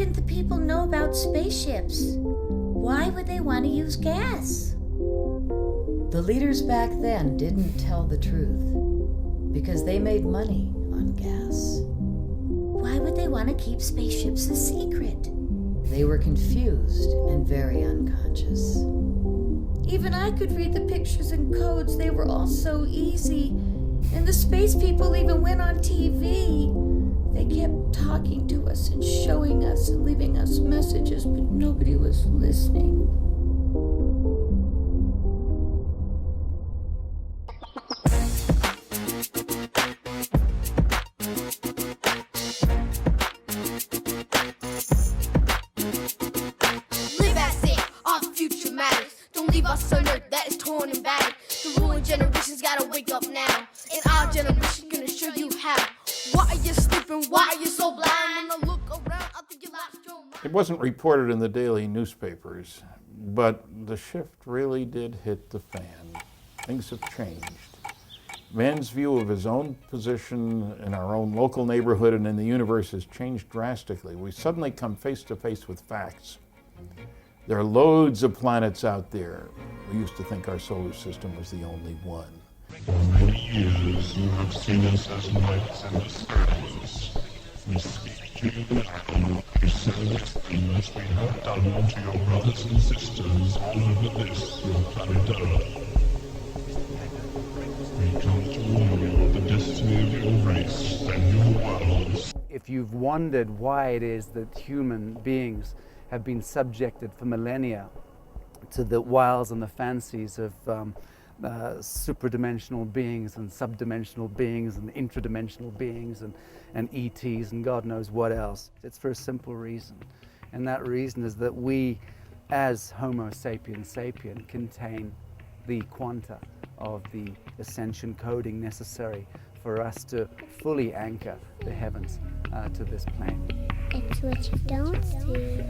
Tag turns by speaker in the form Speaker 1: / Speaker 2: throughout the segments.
Speaker 1: didn't the people know about spaceships? Why would they want to use gas?
Speaker 2: The leaders back then didn't tell the truth because they made money on gas.
Speaker 1: Why would they want to keep spaceships a secret?
Speaker 2: They were confused and very unconscious.
Speaker 1: Even I could read the pictures and codes. They were all so easy. And the space people even went on TV. They kept talking to us and showing us and leaving us messages, but nobody was listening.
Speaker 3: Live as if our future matters. Don't leave us on earth that is torn and battered. The ruling generation's gotta wake up now. And our generation can assure you how. Why are you sleeping? Why are you so blind? When I look around, I think you lost your mind.
Speaker 4: It wasn't reported in the daily newspapers, but the shift really did hit the fan. Things have changed. Man's view of his own position in our own local neighborhood and in the universe has changed drastically. We suddenly come face to face with facts. There are loads of planets out there. We used to think our solar system was the only one.
Speaker 5: For many years you have seen us as lights in the skies. We speak to you now. We send this as we have done to your brothers and sisters all over this, your planet Earth. We come to warn you of the destiny of your race and your worlds.
Speaker 6: If you've wondered why it is that human beings have been subjected for millennia to the wiles and the fancies of superdimensional beings and subdimensional beings and intradimensional beings and ETs and God knows what else, it's for a simple reason. And that reason is that we, as Homo sapiens sapien, contain the quanta of the ascension coding necessary for us to fully anchor the heavens to this plane.
Speaker 7: It's what you don't see.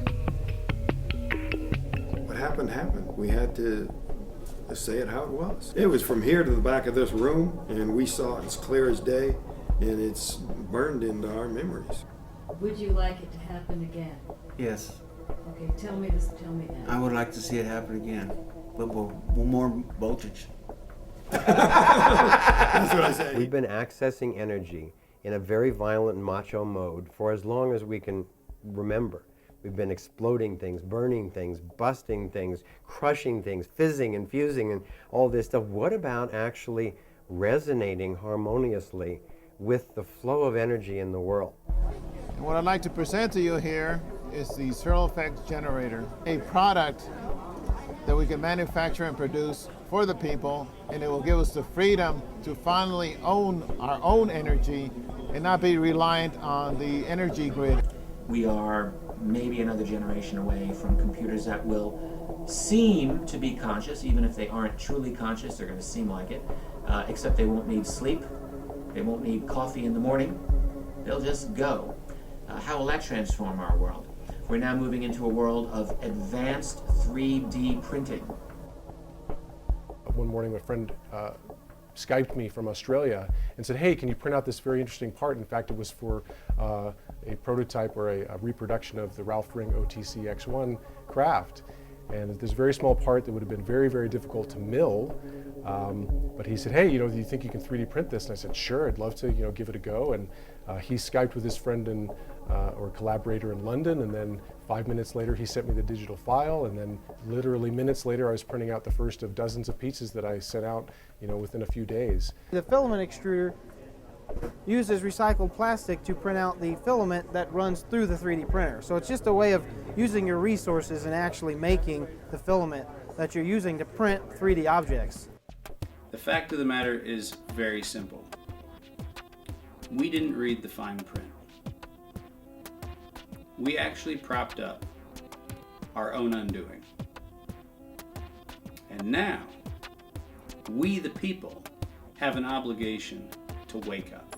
Speaker 8: What happened happened. We had to say it how it was. It was from here to the back of this room, and we saw it as clear as day, and it's burned into our memories.
Speaker 2: Would you like it to happen again?
Speaker 9: Yes,
Speaker 2: Okay, tell me that.
Speaker 9: I would like to see it happen again, but with more voltage.
Speaker 8: That's what I say.
Speaker 10: We've been accessing energy in a very violent and macho mode for as long as we can remember. We've been exploding things, burning things, busting things, crushing things, fizzing and fusing and all this stuff. What about actually resonating harmoniously with the flow of energy in the world?
Speaker 11: And what I'd like to present to you here is the Searl effect generator, a product that we can manufacture and produce for the people, and it will give us the freedom to finally own our own energy and not be reliant on the energy grid.
Speaker 12: We are maybe another generation away from computers that will seem to be conscious, even if they aren't truly conscious, they're going to seem like it, except they won't need sleep, they won't need coffee in the morning, they'll just go. How will that transform our world? We're now moving into a world of advanced 3D printing.
Speaker 13: One morning, a friend Skyped me from Australia and said, hey, can you print out this very interesting part? In fact, it was for a prototype or a reproduction of the Ralph Ring OTC X1 craft. And this very small part that would have been very, very difficult to mill. But he said, hey, do you think you can 3D print this? And I said, sure, I'd love to, give it a go. And he Skyped with his friend or collaborator in London, and then 5 minutes later he sent me the digital file, and then literally minutes later I was printing out the first of dozens of pieces that I sent out, within a few days.
Speaker 14: The filament extruder uses recycled plastic to print out the filament that runs through the 3D printer. So it's just a way of using your resources and actually making the filament that you're using to print 3D objects.
Speaker 15: The fact of the matter is very simple. We didn't read the fine print. We actually propped up our own undoing. And now, we the people have an obligation to wake up.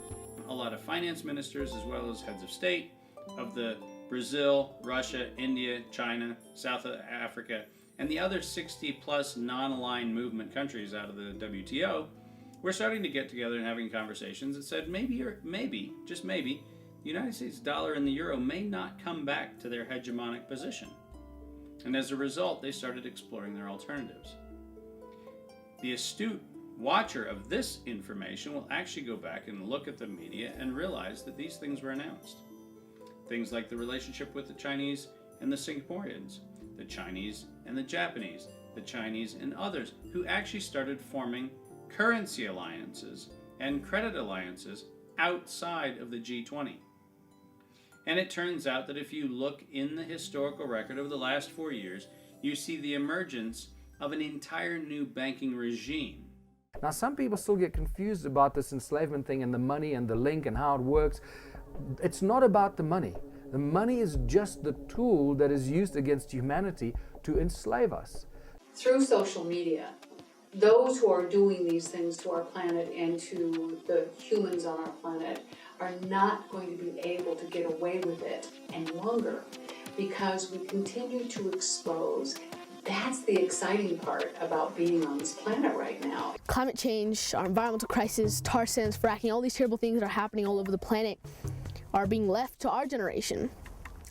Speaker 15: A lot of finance ministers as well as heads of state of the Brazil, Russia, India, China, South Africa, and the other 60 plus non-aligned movement countries out of the WTO, we're starting to get together and having conversations and said maybe, just maybe, the United States dollar and the euro may not come back to their hegemonic position. And as a result, they started exploring their alternatives. The astute watcher of this information will actually go back and look at the media and realize that these things were announced. Things like the relationship with the Chinese and the Singaporeans, the Chinese and the Japanese, the Chinese and others who actually started forming currency alliances and credit alliances outside of the G20. And it turns out that if you look in the historical record of the last 4 years, you see the emergence of an entire new banking regime.
Speaker 16: Now, some people still get confused about this enslavement thing and the money and the link and how it works. It's not about the money. The money is just the tool that is used against humanity to enslave us.
Speaker 17: Through social media, those who are doing these things to our planet and to the humans on our planet are not going to be able to get away with it any longer because we continue to expose. That's the exciting part about being on this planet right now.
Speaker 3: Climate change, our environmental crisis, tar sands, fracking, all these terrible things that are happening all over the planet are being left to our generation.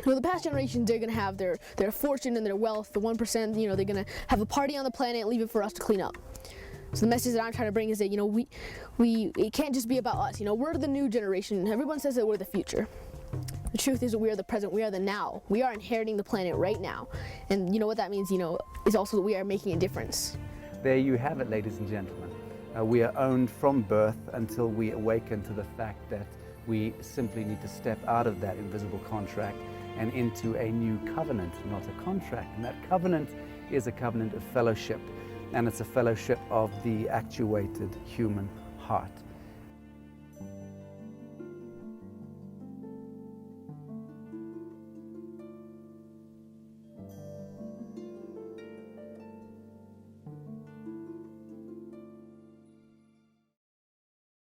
Speaker 3: You know, the past generations, they're going to have their fortune and their wealth, the 1%, they're going to have a party on the planet and leave it for us to clean up. So the message that I'm trying to bring is that, it can't just be about us. We're the new generation. Everyone says that we're the future. The truth is that we are the present, we are the now. We are inheriting the planet right now. And you know what that means, is also that we are making a difference.
Speaker 6: There you have it, ladies and gentlemen. We are owned from birth until we awaken to the fact that we simply need to step out of that invisible contract and into a new covenant, not a contract. And that covenant is a covenant of fellowship, and it's a fellowship of the actuated human heart.